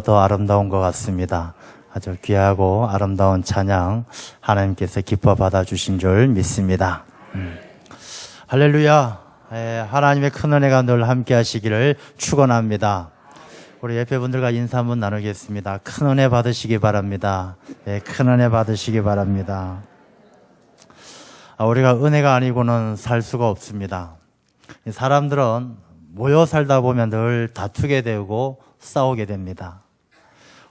더 아름다운 것 같습니다. 아주 귀하고 아름다운 찬양 하나님께서 기뻐 받아주신 줄 믿습니다. 할렐루야. 하나님의 큰 은혜가 늘 함께 하시기를 축원합니다. 우리 예배분들과 인사 한번 나누겠습니다. 큰 은혜 받으시기 바랍니다. 큰 은혜 받으시기 바랍니다. 우리가 은혜가 아니고는 살 수가 없습니다. 사람들은 모여 살다 보면 늘 다투게 되고 싸우게 됩니다.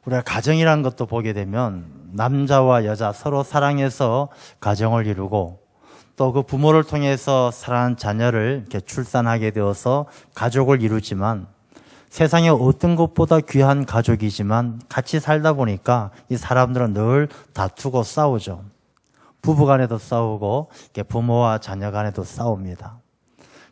우리가 가정이라는 것도 보게 되면 남자와 여자 서로 사랑해서 가정을 이루고 또 그 부모를 통해서 사랑하는 자녀를 이렇게 출산하게 되어서 가족을 이루지만 세상에 어떤 것보다 귀한 가족이지만 같이 살다 보니까 이 사람들은 늘 다투고 싸우죠. 부부 간에도 싸우고 부모와 자녀 간에도 싸웁니다.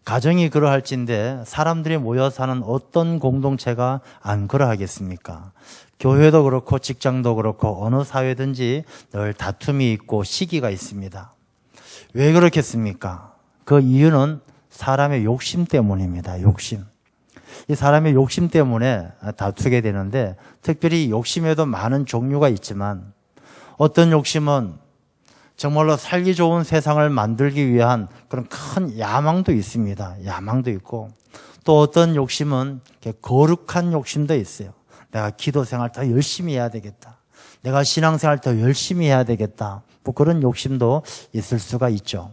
가정이 그러할진데 사람들이 모여 사는 어떤 공동체가 안 그러하겠습니까? 교회도 그렇고 직장도 그렇고 어느 사회든지 늘 다툼이 있고 시기가 있습니다. 왜 그렇겠습니까? 그 이유는 사람의 욕심 때문입니다. 욕심. 이 사람의 욕심 때문에 다투게 되는데 특별히 욕심에도 많은 종류가 있지만 어떤 욕심은 정말로 살기 좋은 세상을 만들기 위한 그런 큰 야망도 있습니다. 야망도 있고 또 어떤 욕심은 거룩한 욕심도 있어요. 내가 기도 생활 더 열심히 해야 되겠다. 내가 신앙생활 더 열심히 해야 되겠다. 뭐 그런 욕심도 있을 수가 있죠.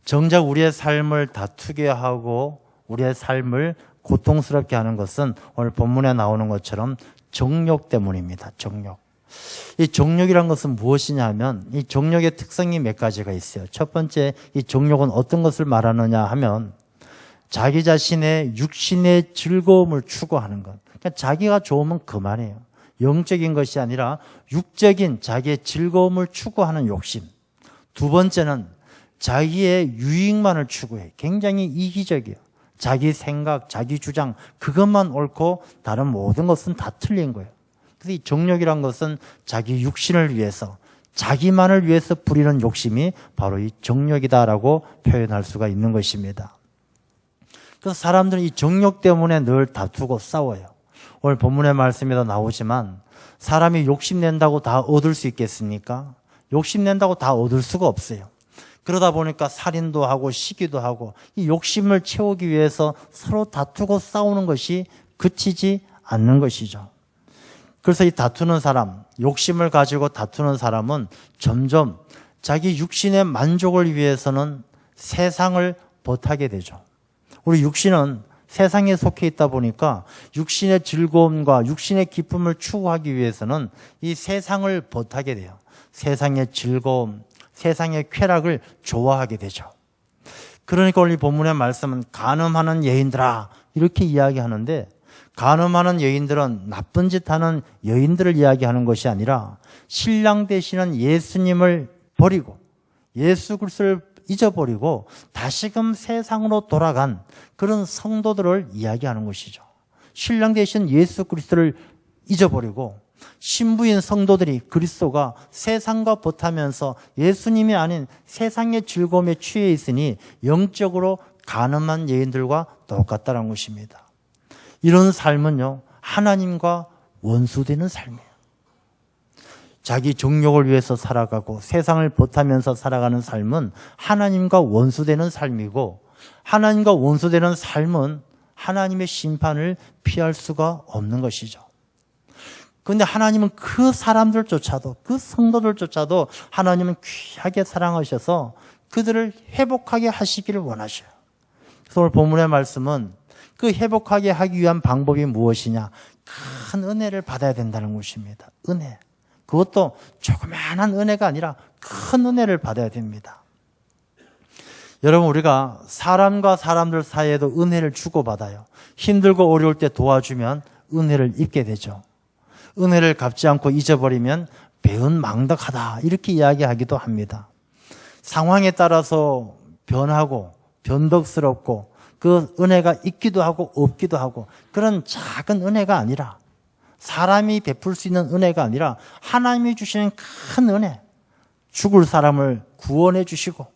정작 우리의 삶을 다투게 하고 우리의 삶을 고통스럽게 하는 것은 오늘 본문에 나오는 것처럼 정욕 때문입니다. 정욕. 이 정욕이란 것은 무엇이냐 하면 이 정욕의 특성이 몇 가지가 있어요. 첫 번째, 이 정욕은 어떤 것을 말하느냐 하면 자기 자신의 육신의 즐거움을 추구하는 것. 그러니까 자기가 좋으면 그만해요. 영적인 것이 아니라 육적인 자기의 즐거움을 추구하는 욕심. 두 번째는 자기의 유익만을 추구해요. 굉장히 이기적이에요. 자기 생각, 자기 주장, 그것만 옳고 다른 모든 것은 다 틀린 거예요. 그래서 이 정욕이란 것은 자기 육신을 위해서, 자기만을 위해서 부리는 욕심이 바로 이 정욕이다라고 표현할 수가 있는 것입니다. 그래서 사람들은 이 정욕 때문에 늘 다투고 싸워요. 오늘 본문의 말씀에도 나오지만 사람이 욕심낸다고 다 얻을 수 있겠습니까? 욕심낸다고 다 얻을 수가 없어요. 그러다 보니까 살인도 하고 시기도 하고 이 욕심을 채우기 위해서 서로 다투고 싸우는 것이 그치지 않는 것이죠. 그래서 이 다투는 사람, 욕심을 가지고 다투는 사람은 점점 자기 육신의 만족을 위해서는 세상을 벗하게 되죠. 우리 육신은 세상에 속해 있다 보니까 육신의 즐거움과 육신의 기쁨을 추구하기 위해서는 이 세상을 벗하게 돼요. 세상의 즐거움, 세상의 쾌락을 좋아하게 되죠. 그러니까 오늘 본문의 말씀은 간음하는 여인들아 이렇게 이야기하는데 간음하는 여인들은 나쁜 짓 하는 여인들을 이야기하는 것이 아니라 신랑 되시는 예수님을 버리고 예수 그리스도를 잊어버리고 다시금 세상으로 돌아간 그런 성도들을 이야기하는 것이죠. 신랑 되신 예수 그리스도를 잊어버리고 신부인 성도들이 그리스도가 세상과 벗하면서 예수님이 아닌 세상의 즐거움에 취해 있으니 영적으로 간음한 여인들과 똑같다는 것입니다. 이런 삶은요, 하나님과 원수되는 삶이에요. 자기 정욕을 위해서 살아가고 세상을 벗하면서 살아가는 삶은 하나님과 원수되는 삶이고 하나님과 원수되는 삶은 하나님의 심판을 피할 수가 없는 것이죠. 그런데 하나님은 그 사람들조차도 그 성도들조차도 하나님은 귀하게 사랑하셔서 그들을 회복하게 하시기를 원하셔요. 그래서 오늘 본문의 말씀은 그 회복하게 하기 위한 방법이 무엇이냐? 큰 은혜를 받아야 된다는 것입니다. 은혜. 그것도 조그마한 은혜가 아니라 큰 은혜를 받아야 됩니다. 여러분, 우리가 사람과 사람들 사이에도 은혜를 주고받아요. 힘들고 어려울 때 도와주면 은혜를 입게 되죠. 은혜를 갚지 않고 잊어버리면 배은망덕하다 이렇게 이야기하기도 합니다. 상황에 따라서 변하고 변덕스럽고 그 은혜가 있기도 하고 없기도 하고 그런 작은 은혜가 아니라 사람이 베풀 수 있는 은혜가 아니라 하나님이 주시는 큰 은혜, 죽을 사람을 구원해 주시고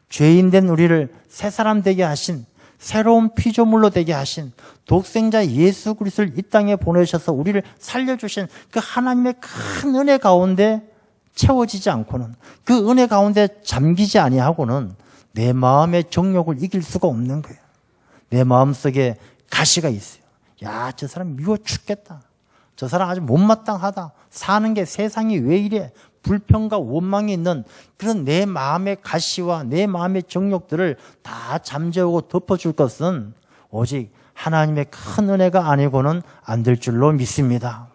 죄인된 우리를 새 사람 되게 하신 새로운 피조물로 되게 하신 독생자 예수 그리스도를 이 땅에 보내셔서 우리를 살려주신 그 하나님의 큰 은혜 가운데 채워지지 않고는, 그 은혜 가운데 잠기지 아니하고는 내 마음의 정욕을 이길 수가 없는 거예요. 내 마음속에 가시가 있어요. 야, 저 사람 미워 죽겠다. 저 사람 아주 못마땅하다. 사는 게 세상이 왜 이래. 불평과 원망이 있는 그런 내 마음의 가시와 내 마음의 정욕들을 다 잠재우고 덮어줄 것은 오직 하나님의 큰 은혜가 아니고는 안 될 줄로 믿습니다.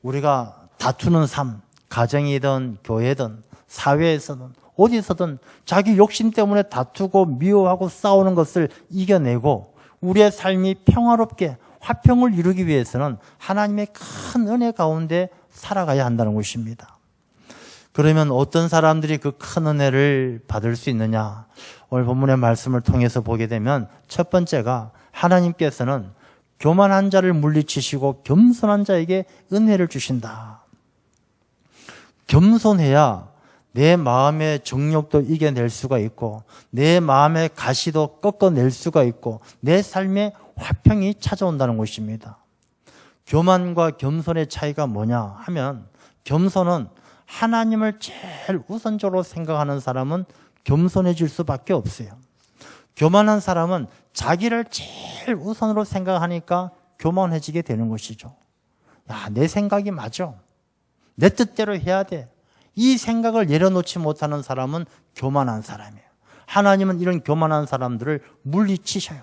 우리가 다투는 삶, 가정이든 교회든 사회에서든 어디서든 자기 욕심 때문에 다투고 미워하고 싸우는 것을 이겨내고 우리의 삶이 평화롭게 화평을 이루기 위해서는 하나님의 큰 은혜 가운데 살아가야 한다는 것입니다. 그러면 어떤 사람들이 그 큰 은혜를 받을 수 있느냐? 오늘 본문의 말씀을 통해서 보게 되면 첫 번째가 하나님께서는 교만한 자를 물리치시고 겸손한 자에게 은혜를 주신다. 겸손해야 내 마음의 정욕도 이겨낼 수가 있고 내 마음의 가시도 꺾어낼 수가 있고 내 삶에 화평이 찾아온다는 것입니다. 교만과 겸손의 차이가 뭐냐 하면 겸손은 하나님을 제일 우선적으로 생각하는 사람은 겸손해질 수밖에 없어요. 교만한 사람은 자기를 제일 우선으로 생각하니까 교만해지게 되는 것이죠. 야, 내 생각이 맞아. 내 뜻대로 해야 돼. 이 생각을 내려놓지 못하는 사람은 교만한 사람이에요. 하나님은 이런 교만한 사람들을 물리치셔요.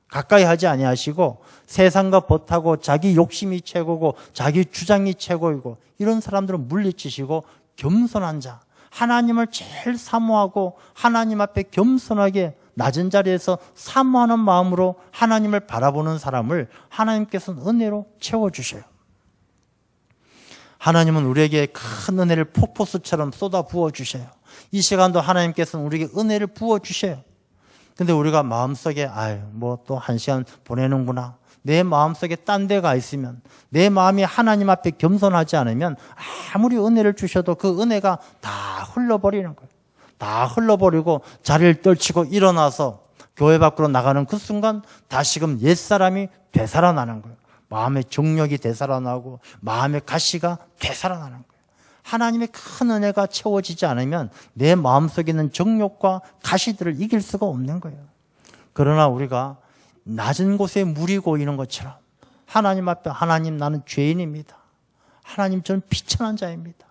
가까이 하지 아니하시고 세상과 벗하고 자기 욕심이 최고고 자기 주장이 최고이고 이런 사람들은 물리치시고 겸손한 자, 하나님을 제일 사모하고 하나님 앞에 겸손하게 낮은 자리에서 사모하는 마음으로 하나님을 바라보는 사람을 하나님께서는 은혜로 채워주셔요. 하나님은 우리에게 큰 은혜를 폭포수처럼 쏟아 부어주셔요. 이 시간도 하나님께서는 우리에게 은혜를 부어주셔요. 근데 우리가 마음속에 뭐 또 한 시간 보내는구나. 내 마음속에 딴 데가 있으면 내 마음이 하나님 앞에 겸손하지 않으면 아무리 은혜를 주셔도 그 은혜가 다 흘러버리는 거예요. 다 흘러버리고 자리를 떨치고 일어나서 교회 밖으로 나가는 그 순간 다시금 옛사람이 되살아나는 거예요. 마음의 정욕이 되살아나고 마음의 가시가 되살아나는 거예요. 하나님의 큰 은혜가 채워지지 않으면 내 마음속에 있는 정욕과 가시들을 이길 수가 없는 거예요. 그러나 우리가 낮은 곳에 물이 고이는 것처럼 하나님 앞에 하나님 나는 죄인입니다. 하나님 저는 비천한 자입니다.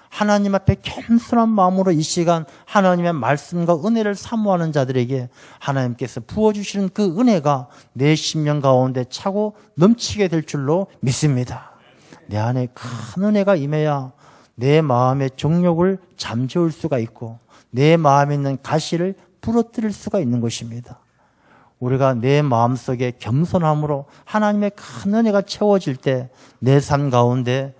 하나님 앞에 겸손한 마음으로 이 시간 하나님의 말씀과 은혜를 사모하는 자들에게 하나님께서 부어주시는 그 은혜가 내 심령 가운데 차고 넘치게 될 줄로 믿습니다. 내 안에 큰 은혜가 임해야 내 마음의 정욕을 잠재울 수가 있고 내 마음에 있는 가시를 부러뜨릴 수가 있는 것입니다. 우리가 내 마음속에 겸손함으로 하나님의 큰 은혜가 채워질 때 내 삶 가운데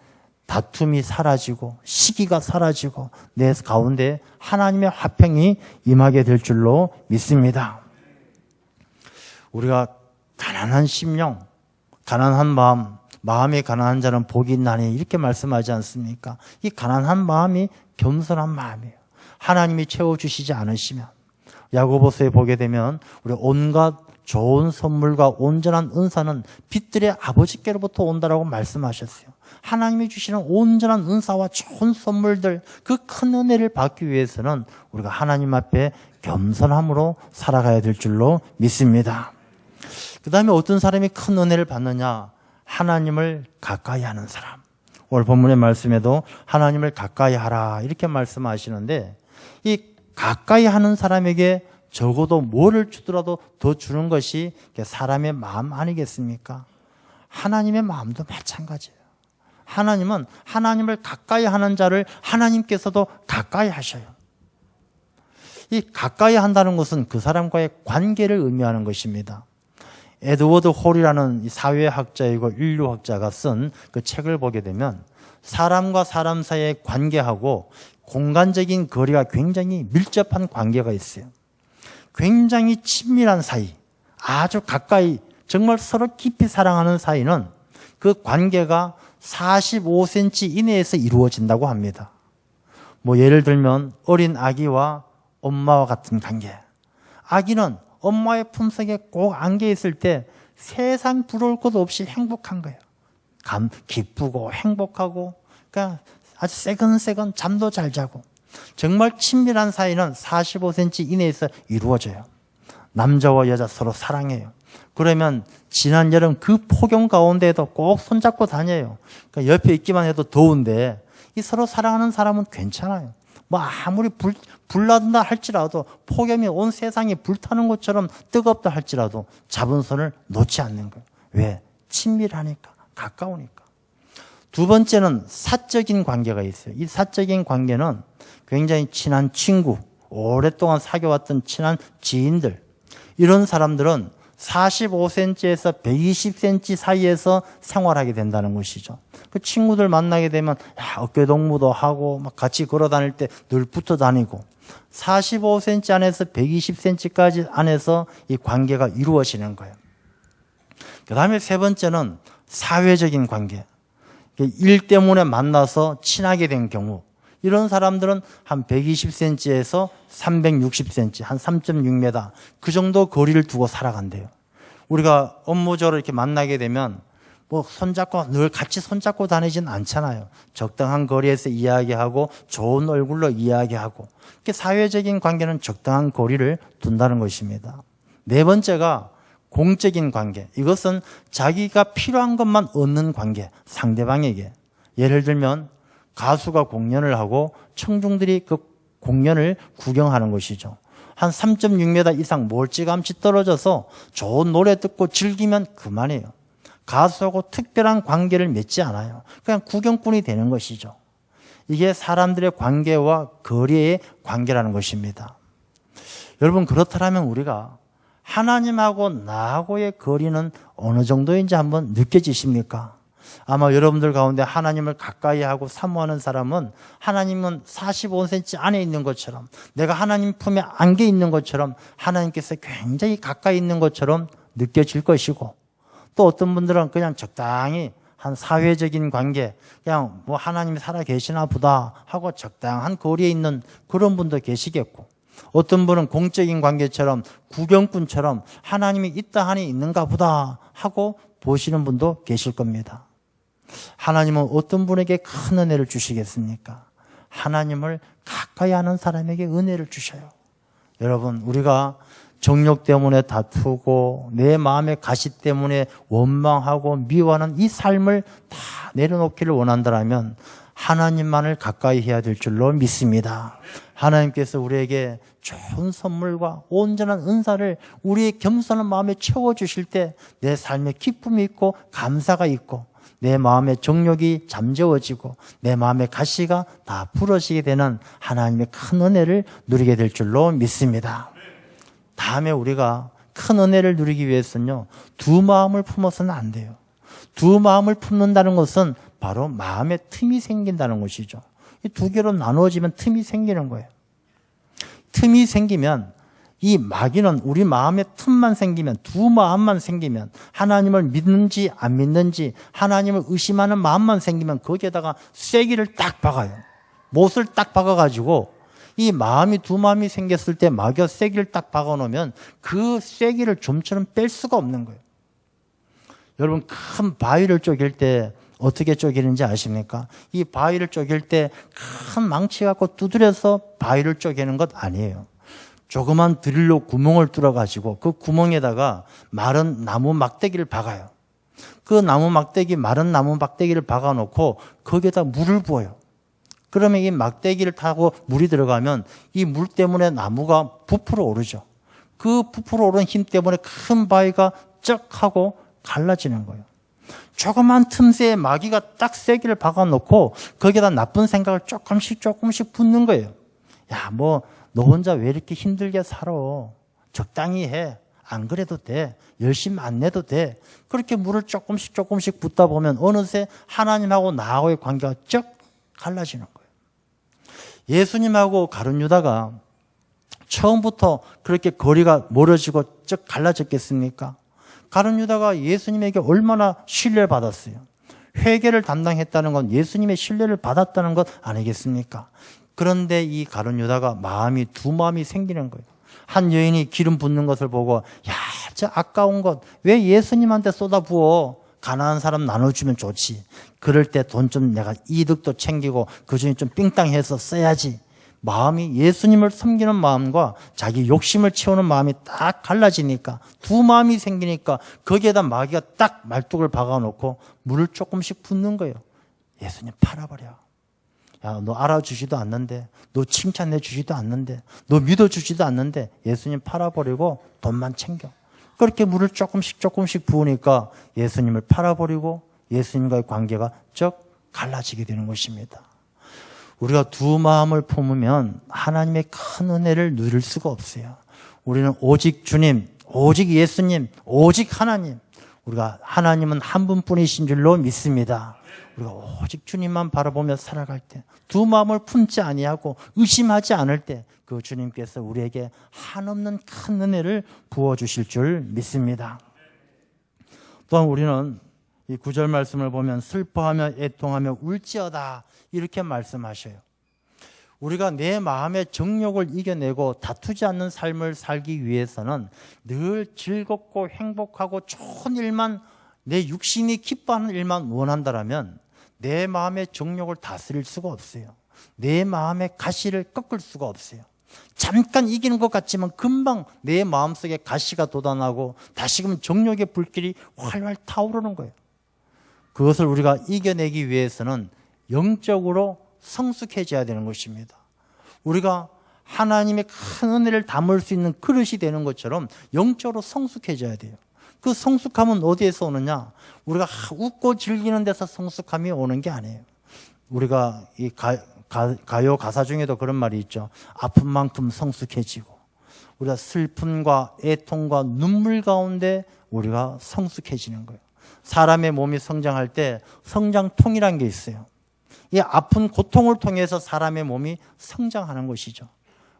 다툼이 사라지고 시기가 사라지고 내 가운데 하나님의 화평이 임하게 될 줄로 믿습니다. 우리가 가난한 심령, 가난한 마음, 마음이 가난한 자는 복이 있나니 이렇게 말씀하지 않습니까? 이 가난한 마음이 겸손한 마음이에요. 하나님이 채워주시지 않으시면 야고보서에 보게 되면 우리 온갖 좋은 선물과 온전한 은사는 빛들의 아버지께로부터 온다라고 말씀하셨어요. 하나님이 주시는 온전한 은사와 좋은 선물들, 그 큰 은혜를 받기 위해서는 우리가 하나님 앞에 겸손함으로 살아가야 될 줄로 믿습니다. 그 다음에 어떤 사람이 큰 은혜를 받느냐? 하나님을 가까이 하는 사람. 오늘 본문의 말씀에도 하나님을 가까이 하라 이렇게 말씀하시는데 이 가까이 하는 사람에게 적어도 뭐를 주더라도 더 주는 것이 사람의 마음 아니겠습니까? 하나님의 마음도 마찬가지예요. 하나님은 하나님을 가까이 하는 자를 하나님께서도 가까이 하셔요. 이 가까이 한다는 것은 그 사람과의 관계를 의미하는 것입니다. 에드워드 홀이라는 사회학자이고 인류학자가 쓴 그 책을 보게 되면 사람과 사람 사이의 관계하고 공간적인 거리가 굉장히 밀접한 관계가 있어요. 굉장히 친밀한 사이, 아주 가까이 정말 서로 깊이 사랑하는 사이는 그 관계가 45cm 이내에서 이루어진다고 합니다. 뭐 예를 들면 어린 아기와 엄마와 같은 관계. 아기는 엄마의 품속에 꼭 안겨 있을 때 세상 부러울 것 없이 행복한 거예요. 기쁘고 행복하고, 그러니까 아주 새근새근 잠도 잘 자고. 정말 친밀한 사이는 45cm 이내에서 이루어져요. 남자와 여자 서로 사랑해요. 그러면 지난 여름 그 폭염 가운데에도 꼭 손잡고 다녀요. 그러니까 옆에 있기만 해도 더운데 이 서로 사랑하는 사람은 괜찮아요. 뭐 아무리 불난다 할지라도, 폭염이 온 세상이 불타는 것처럼 뜨겁다 할지라도 잡은 손을 놓지 않는 거예요. 왜? 친밀하니까, 가까우니까. 두 번째는 사적인 관계가 있어요. 이 사적인 관계는 굉장히 친한 친구, 오랫동안 사귀어왔던 친한 지인들, 이런 사람들은 45cm에서 120cm 사이에서 생활하게 된다는 것이죠. 그 친구들 만나게 되면 어깨 동무도 하고 막 같이 걸어 다닐 때 늘 붙어 다니고, 45cm 안에서 120cm까지 안에서 이 관계가 이루어지는 거예요. 그 다음에 세 번째는 사회적인 관계. 일 때문에 만나서 친하게 된 경우, 이런 사람들은 한 120cm에서 360cm, 한 3.6m, 그 정도 거리를 두고 살아간대요. 우리가 업무적으로 이렇게 만나게 되면 뭐 손잡고 늘 같이 손잡고 다니진 않잖아요. 적당한 거리에서 이야기하고 좋은 얼굴로 이야기하고, 이렇게 사회적인 관계는 적당한 거리를 둔다는 것입니다. 네 번째가 공적인 관계. 이것은 자기가 필요한 것만 얻는 관계, 상대방에게. 예를 들면 가수가 공연을 하고 청중들이 그 공연을 구경하는 것이죠. 한 3.6m 이상 멀찌감치 떨어져서 좋은 노래 듣고 즐기면 그만이에요. 가수하고 특별한 관계를 맺지 않아요. 그냥 구경꾼이 되는 것이죠. 이게 사람들의 관계와 거리의 관계라는 것입니다. 여러분, 그렇다면 우리가 하나님하고 나하고의 거리는 어느 정도인지 한번 느껴지십니까? 아마 여러분들 가운데 하나님을 가까이 하고 사모하는 사람은 하나님은 45cm 안에 있는 것처럼, 내가 하나님 품에 안겨 있는 것처럼, 하나님께서 굉장히 가까이 있는 것처럼 느껴질 것이고, 또 어떤 분들은 그냥 적당히 한 사회적인 관계, 그냥 뭐 하나님이 살아 계시나 보다 하고 적당한 거리에 있는 그런 분도 계시겠고, 어떤 분은 공적인 관계처럼 구경꾼처럼 하나님이 있다 하니 있는가 보다 하고 보시는 분도 계실 겁니다. 하나님은 어떤 분에게 큰 은혜를 주시겠습니까? 하나님을 가까이 하는 사람에게 은혜를 주셔요. 여러분, 우리가 정욕 때문에 다투고 내 마음의 가시 때문에 원망하고 미워하는 이 삶을 다 내려놓기를 원한다면 하나님만을 가까이 해야 될 줄로 믿습니다. 하나님께서 우리에게 좋은 선물과 온전한 은사를 우리의 겸손한 마음에 채워주실 때 내 삶에 기쁨이 있고 감사가 있고, 내 마음의 정욕이 잠재워지고 내 마음의 가시가 다 풀어지게 되는 하나님의 큰 은혜를 누리게 될 줄로 믿습니다. 다음에 우리가 큰 은혜를 누리기 위해서는요, 두 마음을 품어서는 안 돼요. 두 마음을 품는다는 것은 바로 마음에 틈이 생긴다는 것이죠. 이 두 개로 나누어지면 틈이 생기는 거예요. 틈이 생기면, 이 마귀는 우리 마음에 틈만 생기면, 두 마음만 생기면, 하나님을 믿는지 안 믿는지 하나님을 의심하는 마음만 생기면 거기에다가 쐐기를 딱 박아요. 못을 딱 박아가지고, 이 마음이 두 마음이 생겼을 때 마귀가 쐐기를 딱 박아놓으면 그 쐐기를 좀처럼 뺄 수가 없는 거예요. 여러분, 큰 바위를 쪼갤 때 어떻게 쪼개는지 아십니까? 이 바위를 쪼갤 때 큰 망치 갖고 두드려서 바위를 쪼개는 것 아니에요. 조그만 드릴로 구멍을 뚫어가지고 그 구멍에다가 마른 나무 막대기를 박아요. 그 나무 막대기, 마른 나무 막대기를 박아놓고 거기에다 물을 부어요. 그러면 이 막대기를 타고 물이 들어가면 이 물 때문에 나무가 부풀어 오르죠. 그 부풀어 오른 힘 때문에 큰 바위가 쩍 하고 갈라지는 거예요. 조그만 틈새에 마귀가 딱 쐐기를 박아놓고 거기에다 나쁜 생각을 조금씩 붓는 거예요. 야, 뭐 너 혼자 왜 이렇게 힘들게 살아? 적당히 해. 안 그래도 돼. 열심히 안 내도 돼. 그렇게 물을 조금씩 붓다 보면 어느새 하나님하고 나하고의 관계가 쩍 갈라지는 거예요. 예수님하고 가룟 유다가 처음부터 그렇게 거리가 멀어지고 쩍 갈라졌겠습니까? 가룟 유다가 예수님에게 얼마나 신뢰를 받았어요. 회개를 담당했다는 건 예수님의 신뢰를 받았다는 것 아니겠습니까? 그런데 이 가룟 유다가 두 마음이 생기는 거예요. 한 여인이 기름 붓는 것을 보고 야, 저 아까운 것 왜 예수님한테 쏟아부어? 가난한 사람 나눠주면 좋지. 그럴 때 돈 좀 내가 이득도 챙기고 그중에 좀 삥땅해서 써야지. 마음이 예수님을 섬기는 마음과 자기 욕심을 채우는 마음이 딱 갈라지니까 두 마음이 생기니까 거기에다 마귀가 딱 말뚝을 박아놓고 물을 조금씩 붓는 거예요. 예수님 팔아버려. 야, 너 알아주지도 않는데, 너 칭찬해 주지도 않는데, 너 믿어주지도 않는데 예수님 팔아버리고 돈만 챙겨. 그렇게 물을 조금씩 부으니까 예수님을 팔아버리고 예수님과의 관계가 쩍 갈라지게 되는 것입니다. 우리가 두 마음을 품으면 하나님의 큰 은혜를 누릴 수가 없어요. 우리는 오직 주님, 오직 예수님, 오직 하나님. 우리가 하나님은 한 분뿐이신 줄로 믿습니다. 우리가 오직 주님만 바라보며 살아갈 때, 두 마음을 품지 아니하고 의심하지 않을 때 그 주님께서 우리에게 한없는 큰 은혜를 부어주실 줄 믿습니다. 또한 우리는 이 9절 말씀을 보면 슬퍼하며 애통하며 울지어다 이렇게 말씀하셔요. 우리가 내 마음의 정욕을 이겨내고 다투지 않는 삶을 살기 위해서는 늘 즐겁고 행복하고 좋은 일만, 내 육신이 기뻐하는 일만 원한다면 내 마음의 정욕을 다스릴 수가 없어요. 내 마음의 가시를 꺾을 수가 없어요. 잠깐 이기는 것 같지만 금방 내 마음속에 가시가 돋아나고 다시금 정욕의 불길이 활활 타오르는 거예요. 그것을 우리가 이겨내기 위해서는 영적으로 성숙해져야 되는 것입니다. 우리가 하나님의 큰 은혜를 담을 수 있는 그릇이 되는 것처럼 영적으로 성숙해져야 돼요. 그 성숙함은 어디에서 오느냐? 우리가 웃고 즐기는 데서 성숙함이 오는 게 아니에요. 우리가 이 가요 가사 중에도 그런 말이 있죠. 아픈 만큼 성숙해지고, 우리가 슬픔과 애통과 눈물 가운데 우리가 성숙해지는 거예요. 사람의 몸이 성장할 때 성장통이라는 게 있어요. 이 아픈 고통을 통해서 사람의 몸이 성장하는 것이죠.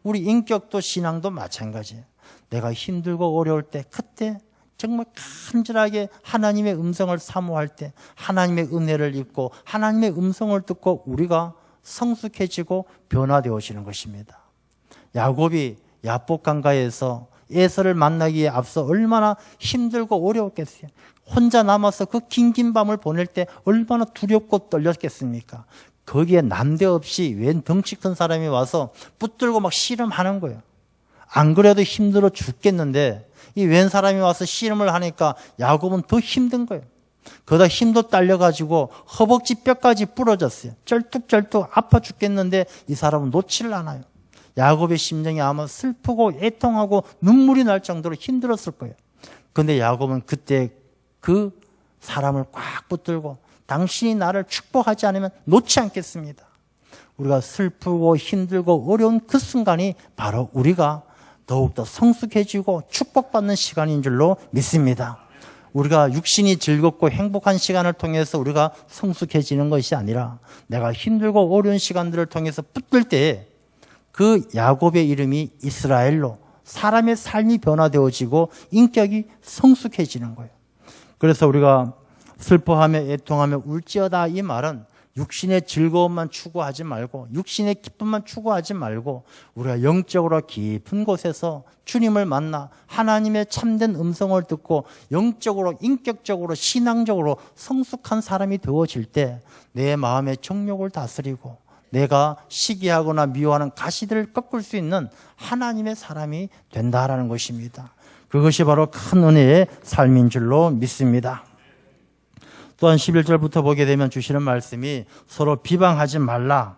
우리 인격도 신앙도 마찬가지예요. 내가 힘들고 어려울 때, 그때 정말 간절하게 하나님의 음성을 사모할 때, 하나님의 은혜를 입고 하나님의 음성을 듣고 우리가 성숙해지고 변화되어지는 것입니다. 야곱이 야복 강가에서 에서를 만나기에 앞서 얼마나 힘들고 어려웠겠어요. 혼자 남아서 그 긴 밤을 보낼 때 얼마나 두렵고 떨렸겠습니까? 거기에 난데없이 웬 덩치 큰 사람이 와서 붙들고 막 씨름하는 거예요. 안 그래도 힘들어 죽겠는데 이 웬 사람이 와서 씨름을 하니까 야곱은 더 힘든 거예요. 그러다 힘도 딸려가지고 허벅지 뼈까지 부러졌어요. 쩔뚝쩔뚝 아파 죽겠는데 이 사람은 놓지를 않아요. 야곱의 심정이 아마 슬프고 애통하고 눈물이 날 정도로 힘들었을 거예요. 그런데 야곱은 그때 그 사람을 꽉 붙들고 당신이 나를 축복하지 않으면 놓지 않겠습니다. 우리가 슬프고 힘들고 어려운 그 순간이 바로 우리가 더욱더 성숙해지고 축복받는 시간인 줄로 믿습니다. 우리가 육신이 즐겁고 행복한 시간을 통해서 우리가 성숙해지는 것이 아니라 내가 힘들고 어려운 시간들을 통해서 붙들 때 그 야곱의 이름이 이스라엘로 사람의 삶이 변화되어지고 인격이 성숙해지는 거예요. 그래서 우리가 슬퍼하며 애통하며 울지어다 이 말은 육신의 즐거움만 추구하지 말고 육신의 기쁨만 추구하지 말고 우리가 영적으로 깊은 곳에서 주님을 만나 하나님의 참된 음성을 듣고 영적으로 인격적으로 신앙적으로 성숙한 사람이 되어질 때 내 마음의 정욕을 다스리고 내가 시기하거나 미워하는 가시들을 꺾을 수 있는 하나님의 사람이 된다라는 것입니다. 그것이 바로 큰 은혜의 삶인 줄로 믿습니다. 또한 11절부터 보게 되면 주시는 말씀이 서로 비방하지 말라,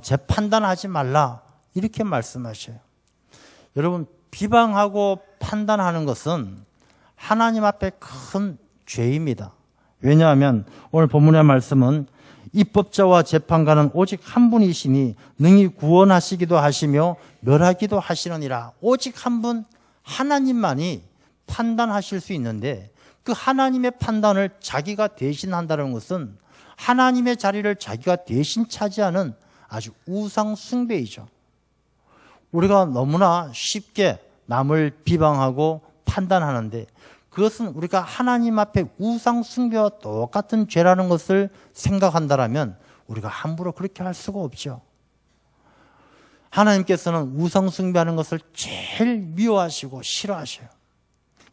재판단하지 말라 이렇게 말씀하셔요. 여러분, 비방하고 판단하는 것은 하나님 앞에 큰 죄입니다. 왜냐하면 오늘 본문의 말씀은 입법자와 재판관은 오직 한 분이시니 능히 구원하시기도 하시며 멸하기도 하시느니라. 오직 한 분 하나님만이 판단하실 수 있는데 그 하나님의 판단을 자기가 대신한다는 것은 하나님의 자리를 자기가 대신 차지하는 아주 우상 숭배이죠. 우리가 너무나 쉽게 남을 비방하고 판단하는데 그것은 우리가 하나님 앞에 우상 숭배와 똑같은 죄라는 것을 생각한다면 우리가 함부로 그렇게 할 수가 없죠. 하나님께서는 우상 숭배하는 것을 제일 미워하시고 싫어하셔요.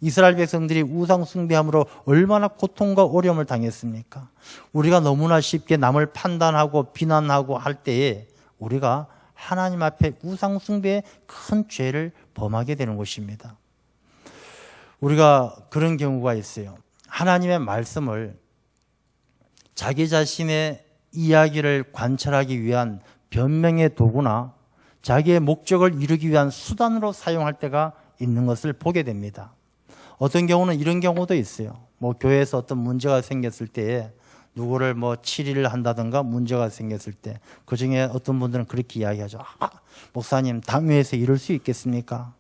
이스라엘 백성들이 우상 숭배함으로 얼마나 고통과 어려움을 당했습니까? 우리가 너무나 쉽게 남을 판단하고 비난하고 할 때에 우리가 하나님 앞에 우상 숭배의 큰 죄를 범하게 되는 것입니다. 우리가 그런 경우가 있어요. 하나님의 말씀을 자기 자신의 이야기를 관찰하기 위한 변명의 도구나 자기의 목적을 이루기 위한 수단으로 사용할 때가 있는 것을 보게 됩니다. 어떤 경우는 이런 경우도 있어요. 교회에서 어떤 문제가 생겼을 때에 누구를 치리를 한다든가 문제가 생겼을 때 그 중에 어떤 분들은 그렇게 이야기하죠. 목사님, 당회에서 이럴 수 있겠습니까?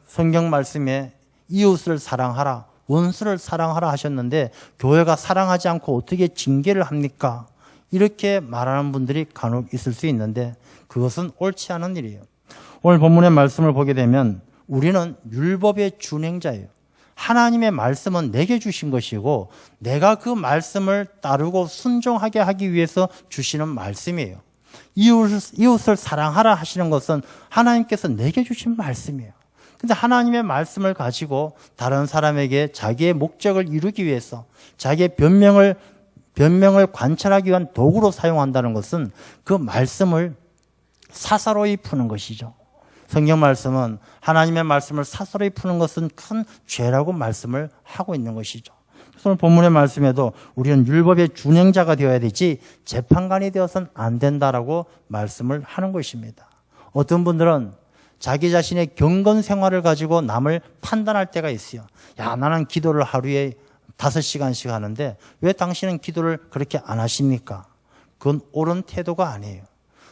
성경 말씀에 이웃을 사랑하라, 원수를 사랑하라 하셨는데 교회가 사랑하지 않고 어떻게 징계를 합니까? 이렇게 말하는 분들이 간혹 있을 수 있는데 그것은 옳지 않은 일이에요. 오늘 본문의 말씀을 보게 되면 우리는 율법의 준행자예요. 하나님의 말씀은 내게 주신 것이고 내가 그 말씀을 따르고 순종하게 하기 위해서 주시는 말씀이에요. 이웃을 사랑하라 하시는 것은 하나님께서 내게 주신 말씀이에요. 근데 하나님의 말씀을 가지고 다른 사람에게 자기의 목적을 이루기 위해서 자기의 변명을 관찰하기 위한 도구로 사용한다는 것은 그 말씀을 사사로이 푸는 것이죠. 성경 말씀은 하나님의 말씀을 사사로이 푸는 것은 큰 죄라고 말씀을 하고 있는 것이죠. 그래서 오늘 본문의 말씀에도 우리는 율법의 준행자가 되어야 되지 재판관이 되어서는 안 된다라고 말씀을 하는 것입니다. 어떤 분들은 자기 자신의 경건 생활을 가지고 남을 판단할 때가 있어요. 야, 나는 기도를 하루에 5시간씩 하는데 왜 당신은 기도를 그렇게 안 하십니까? 그건 옳은 태도가 아니에요.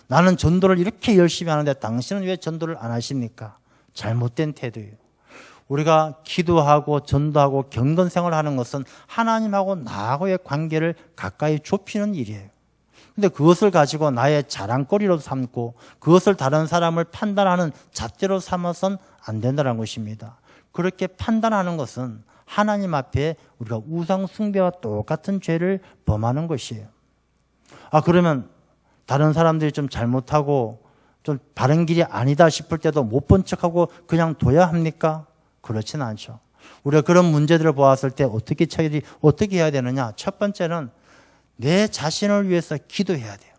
나는 전도를 이렇게 열심히 하는데 당신은 왜 전도를 안 하십니까? 잘못된 태도예요. 우리가 기도하고 전도하고 경건생활을 하는 것은 하나님하고 나하고의 관계를 가까이 좁히는 일이에요. 근데 그것을 가지고 나의 자랑거리로 삼고 그것을 다른 사람을 판단하는 잣대로 삼아서는 안 된다는 것입니다. 그렇게 판단하는 것은 하나님 앞에 우리가 우상 숭배와 똑같은 죄를 범하는 것이에요. 그러면 다른 사람들이 좀 잘못하고 좀 바른 길이 아니다 싶을 때도 못 본 척하고 그냥 둬야 합니까? 그렇지는 않죠. 우리가 그런 문제들을 보았을 때 어떻게 해야 되느냐? 첫 번째는 내 자신을 위해서 기도해야 돼요.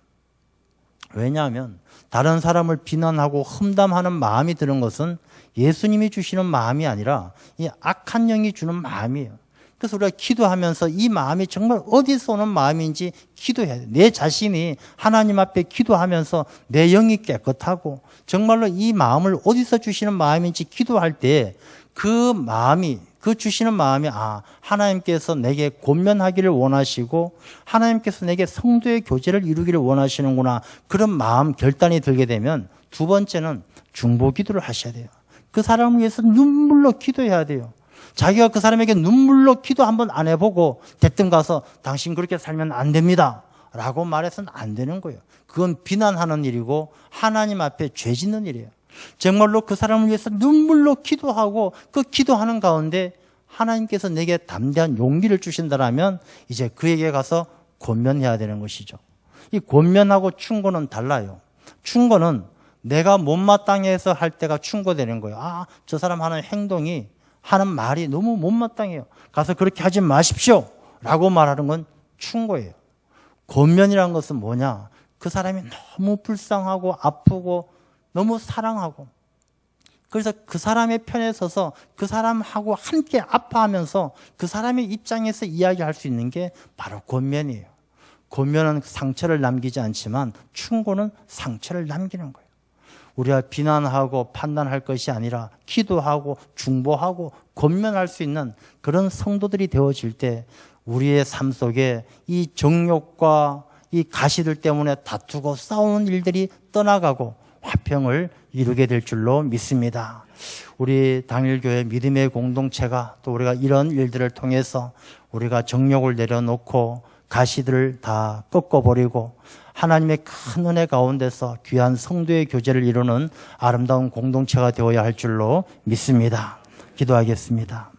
왜냐하면 다른 사람을 비난하고 험담하는 마음이 드는 것은 예수님이 주시는 마음이 아니라 이 악한 영이 주는 마음이에요. 그래서 우리가 기도하면서 이 마음이 정말 어디서 오는 마음인지 기도해야 돼요. 내 자신이 하나님 앞에 기도하면서 내 영이 깨끗하고 정말로 이 마음을 어디서 주시는 마음인지 기도할 때 그 주시는 마음이 하나님께서 내게 권면하기를 원하시고 하나님께서 내게 성도의 교제를 이루기를 원하시는구나, 그런 마음 결단이 들게 되면 두 번째는 중보 기도를 하셔야 돼요. 그 사람을 위해서 눈물로 기도해야 돼요. 자기가 그 사람에게 눈물로 기도 한번 안 해보고 대뜸 가서 당신 그렇게 살면 안 됩니다 라고 말해서는 안 되는 거예요. 그건 비난하는 일이고 하나님 앞에 죄 짓는 일이에요. 정말로 그 사람을 위해서 눈물로 기도하고 그 기도하는 가운데 하나님께서 내게 담대한 용기를 주신다라면 이제 그에게 가서 권면해야 되는 것이죠. 이 권면하고 충고는 달라요. 충고는 내가 못마땅해서 할 때가 충고되는 거예요. 저 사람 하는 행동이, 하는 말이 너무 못마땅해요. 가서 그렇게 하지 마십시오 라고 말하는 건 충고예요. 권면이라는 것은 뭐냐? 그 사람이 너무 불쌍하고 아프고 너무 사랑하고, 그래서 그 사람의 편에 서서 그 사람하고 함께 아파하면서 그 사람의 입장에서 이야기할 수 있는 게 바로 권면이에요. 권면은 상처를 남기지 않지만 충고는 상처를 남기는 거예요. 우리가 비난하고 판단할 것이 아니라 기도하고 중보하고 권면할 수 있는 그런 성도들이 되어질 때 우리의 삶 속에 이 정욕과 이 가시들 때문에 다투고 싸우는 일들이 떠나가고 화평을 이루게 될 줄로 믿습니다. 우리 당일교회 믿음의 공동체가 또 우리가 이런 일들을 통해서 우리가 정욕을 내려놓고 가시들을 다 꺾어버리고 하나님의 큰 은혜 가운데서 귀한 성도의 교제를 이루는 아름다운 공동체가 되어야 할 줄로 믿습니다. 기도하겠습니다.